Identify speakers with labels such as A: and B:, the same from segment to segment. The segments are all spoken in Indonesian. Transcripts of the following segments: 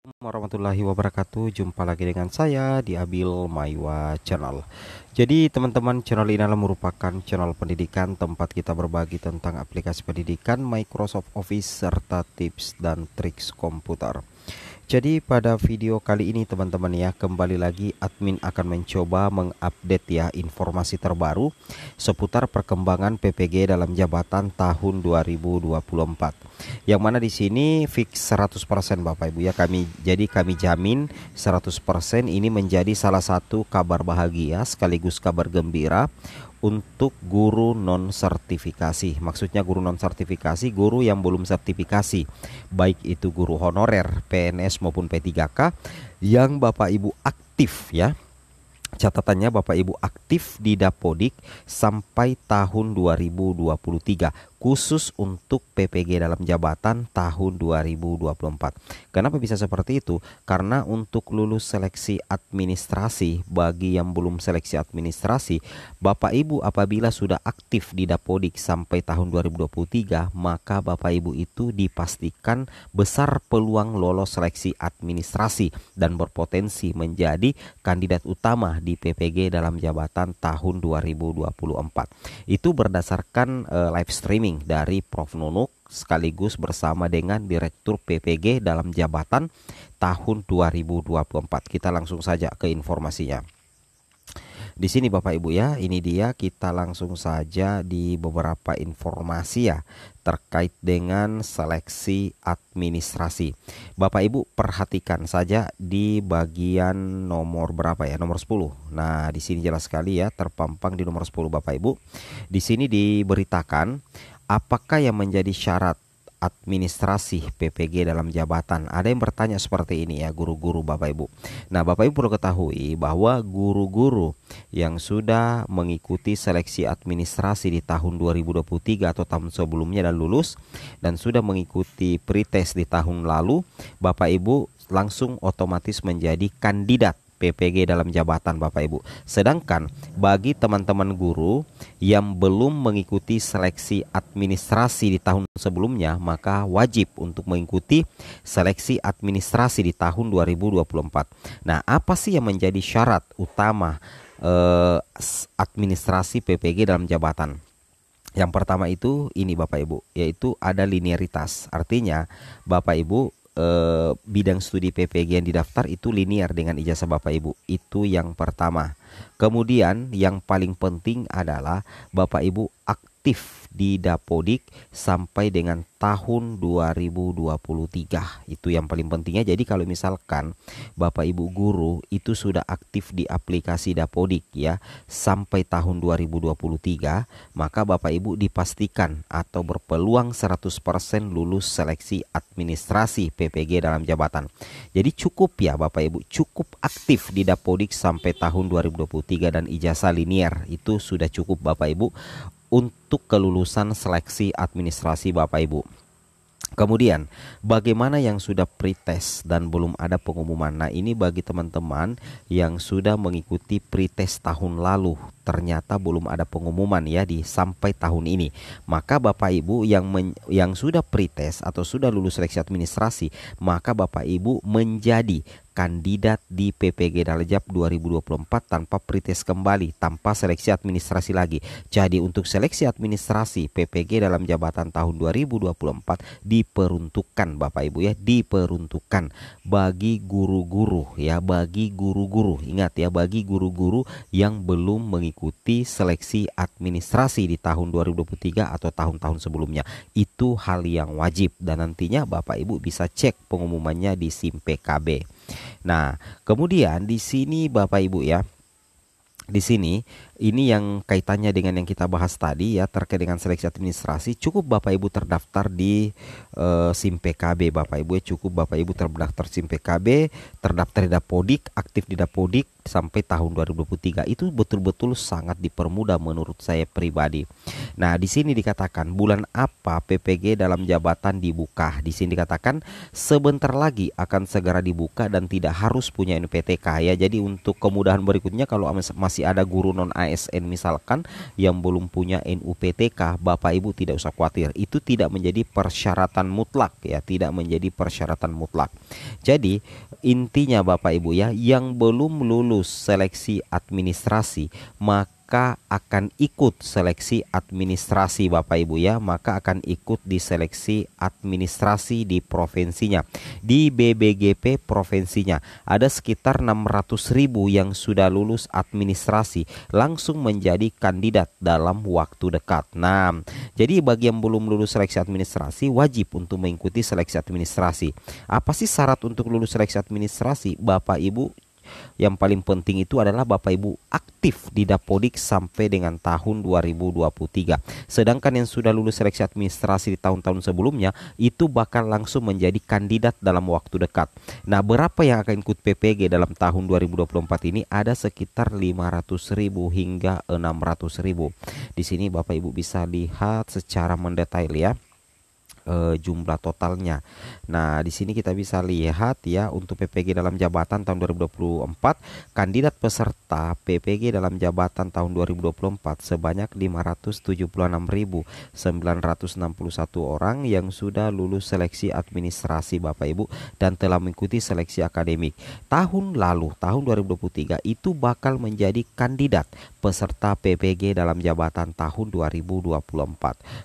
A: Warahmatullahi wabarakatuh. Jumpa lagi dengan saya di Abil Maiwa Channel. Jadi teman-teman, channel ini adalah merupakan channel pendidikan tempat kita berbagi tentang aplikasi pendidikan, Microsoft Office, serta tips dan triks komputer. Jadi pada video kali ini teman-teman ya, kembali lagi admin akan mencoba mengupdate ya informasi terbaru seputar perkembangan PPG dalam jabatan tahun 2024. Yang mana di sini fix 100% Bapak Ibu ya, kami jamin 100% ini menjadi salah satu kabar bahagia sekaligus kabar gembira untuk guru non sertifikasi. Maksudnya guru non sertifikasi, guru yang belum sertifikasi, baik itu guru honorer, PNS maupun P3K yang Bapak Ibu aktif ya. Catatannya Bapak Ibu aktif di Dapodik sampai tahun 2023, khusus untuk PPG dalam jabatan tahun 2024. Kenapa bisa seperti itu? Karena untuk lulus seleksi administrasi, bagi yang belum seleksi administrasi, Bapak Ibu apabila sudah aktif di Dapodik sampai tahun 2023, maka Bapak Ibu itu dipastikan besar peluang lolos seleksi administrasi dan berpotensi menjadi kandidat utama di PPG dalam jabatan tahun 2024. Itu berdasarkan live streaming dari Prof Nunuk sekaligus bersama dengan Direktur PPG dalam jabatan tahun 2024. Kita langsung saja ke informasinya. Di sini Bapak Ibu ya, ini dia, kita langsung saja di beberapa informasi ya terkait dengan seleksi administrasi. Bapak Ibu perhatikan saja di bagian nomor berapa ya? Nomor 10. Nah, di sini jelas sekali ya terpampang di nomor 10 Bapak Ibu. Di sini diberitakan apakah yang menjadi syarat administrasi PPG dalam jabatan. Ada yang bertanya seperti ini ya, guru-guru Bapak Ibu. Nah, Bapak Ibu perlu ketahui bahwa guru-guru yang sudah mengikuti seleksi administrasi di tahun 2023 atau tahun sebelumnya dan lulus, dan sudah mengikuti pretest di tahun lalu, Bapak Ibu langsung otomatis menjadi kandidat PPG dalam jabatan Bapak Ibu. Sedangkan bagi teman-teman guru yang belum mengikuti seleksi administrasi di tahun sebelumnya, maka wajib untuk mengikuti seleksi administrasi di tahun 2024. Nah, apa sih yang menjadi syarat utama administrasi PPG dalam jabatan? Yang pertama itu ini Bapak Ibu, yaitu ada linearitas. Artinya Bapak Ibu bidang studi PPG yang didaftar itu linear dengan ijazah Bapak Ibu. Itu yang pertama. Kemudian yang paling penting adalah Bapak Ibu aktif di Dapodik sampai dengan tahun 2023. Itu yang paling pentingnya. Jadi kalau misalkan Bapak Ibu guru itu sudah aktif di aplikasi Dapodik ya sampai tahun 2023, maka Bapak Ibu dipastikan atau berpeluang 100% lulus seleksi administrasi PPG dalam jabatan. Jadi cukup ya Bapak Ibu, cukup aktif di Dapodik sampai tahun 2023 dan ijazah linear itu sudah cukup Bapak Ibu untuk kelulusan seleksi administrasi Bapak Ibu. Kemudian bagaimana yang sudah pretest dan belum ada pengumuman? Nah, ini bagi teman-teman yang sudah mengikuti pretest tahun lalu ternyata belum ada pengumuman ya di sampai tahun ini. Maka Bapak Ibu yang sudah pretest atau sudah lulus seleksi administrasi, maka Bapak Ibu menjadi kandidat di PPG Daljab 2024 tanpa pretest kembali, tanpa seleksi administrasi lagi. Jadi untuk seleksi administrasi PPG dalam jabatan tahun 2024 diperuntukkan Bapak Ibu ya, diperuntukkan bagi guru-guru ya, bagi guru-guru. Ingat ya, bagi guru-guru yang belum mengikuti seleksi administrasi di tahun 2023 atau tahun-tahun sebelumnya. Itu hal yang wajib dan nantinya Bapak Ibu bisa cek pengumumannya di SIM PKB. Nah, kemudian di sini Bapak Ibu ya, di sini ini yang kaitannya dengan yang kita bahas tadi ya terkait dengan seleksi administrasi. Cukup Bapak Ibu terdaftar di SIM PKB Bapak Ibu ya, cukup Bapak Ibu terdaftar SIM PKB, terdaftar di Dapodik, aktif di Dapodik sampai tahun 2023. Itu betul-betul sangat dipermudah menurut saya pribadi. Nah, di sini dikatakan bulan apa PPG dalam jabatan dibuka. Di sini dikatakan sebentar lagi akan segera dibuka dan tidak harus punya NPTK ya. Jadi untuk kemudahan berikutnya kalau masih ada guru non AS ASN misalkan yang belum punya NUPTK, Bapak Ibu tidak usah khawatir. Itu tidak menjadi persyaratan mutlak ya, tidak menjadi persyaratan mutlak. Jadi intinya Bapak Ibu ya, yang belum lulus seleksi administrasi maka akan ikut seleksi administrasi Bapak Ibu ya, maka akan ikut di seleksi administrasi di provinsinya. Di BBGP provinsinya ada sekitar 600.000 yang sudah lulus administrasi langsung menjadi kandidat dalam waktu dekat. Nah, jadi bagi yang belum lulus seleksi administrasi wajib untuk mengikuti seleksi administrasi. Apa sih syarat untuk lulus seleksi administrasi Bapak Ibu? Yang paling penting itu adalah Bapak Ibu aktif di Dapodik sampai dengan tahun 2023. Sedangkan yang sudah lulus seleksi administrasi di tahun-tahun sebelumnya itu bakal langsung menjadi kandidat dalam waktu dekat. Nah, berapa yang akan ikut PPG dalam tahun 2024 ini? Ada sekitar 500.000 hingga 600.000. Di sini Bapak Ibu bisa lihat secara mendetail ya, jumlah totalnya. Nah, di sini kita bisa lihat ya, untuk PPG dalam jabatan tahun 2024, kandidat peserta PPG dalam jabatan tahun 2024 sebanyak 576.961 orang yang sudah lulus seleksi administrasi Bapak Ibu dan telah mengikuti seleksi akademik. Tahun lalu, tahun 2023 itu bakal menjadi kandidat peserta PPG dalam jabatan tahun 2024.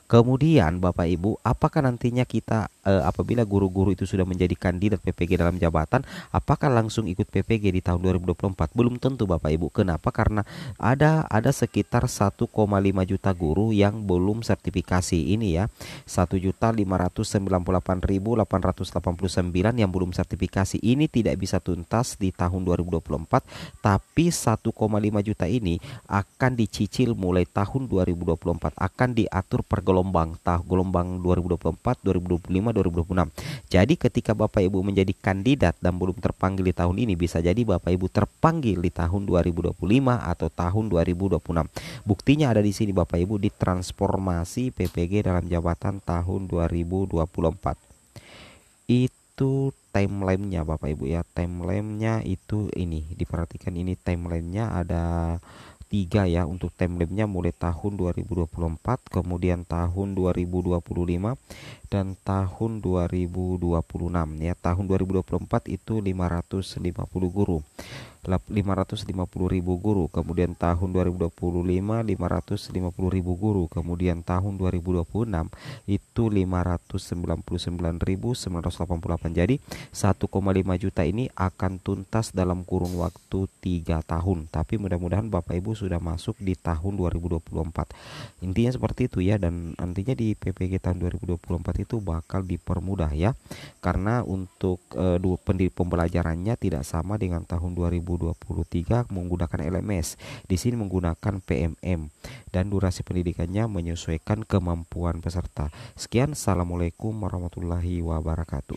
A: Kemudian Bapak Ibu, apakah nantinya kita apabila guru-guru itu sudah menjadi kandidat PPG dalam jabatan, apakah langsung ikut PPG di tahun 2024? Belum tentu Bapak Ibu. Kenapa? Karena ada sekitar 1,5 juta guru yang belum sertifikasi ini ya. 1.598.889 yang belum sertifikasi. Ini tidak bisa tuntas di tahun 2024, tapi 1,5 juta ini akan dicicil mulai tahun 2024, akan diatur per gelombang, gelombang 2024, 2025, 2026. Jadi ketika Bapak Ibu menjadi kandidat dan belum terpanggil di tahun ini, bisa jadi Bapak Ibu terpanggil di tahun 2025 atau tahun 2026. Buktinya ada di sini Bapak Ibu, di transformasi PPG dalam jabatan tahun 2024. Itu timelinenya Bapak Ibu ya, timelinenya itu ini, diperhatikan ini timelinenya ada 3 ya. Untuk timelinenya mulai tahun 2024, kemudian tahun 2025 dan tahun 2026 ya. Tahun 2024 itu 550 guru, 550.000 guru. Kemudian tahun 2025 550.000 guru. Kemudian tahun 2026 itu 599.988. Jadi 1,5 juta ini akan tuntas dalam kurun waktu 3 tahun. Tapi mudah-mudahan Bapak Ibu sudah masuk di tahun 2024. Intinya seperti itu ya, dan nantinya di PPG tahun 2024 itu bakal dipermudah ya. Karena untuk pembelajarannya tidak sama dengan tahun 2023 menggunakan LMS. Di sini menggunakan PMM dan durasi pendidikannya menyesuaikan kemampuan peserta. Sekian, assalamualaikum warahmatullahi wabarakatuh.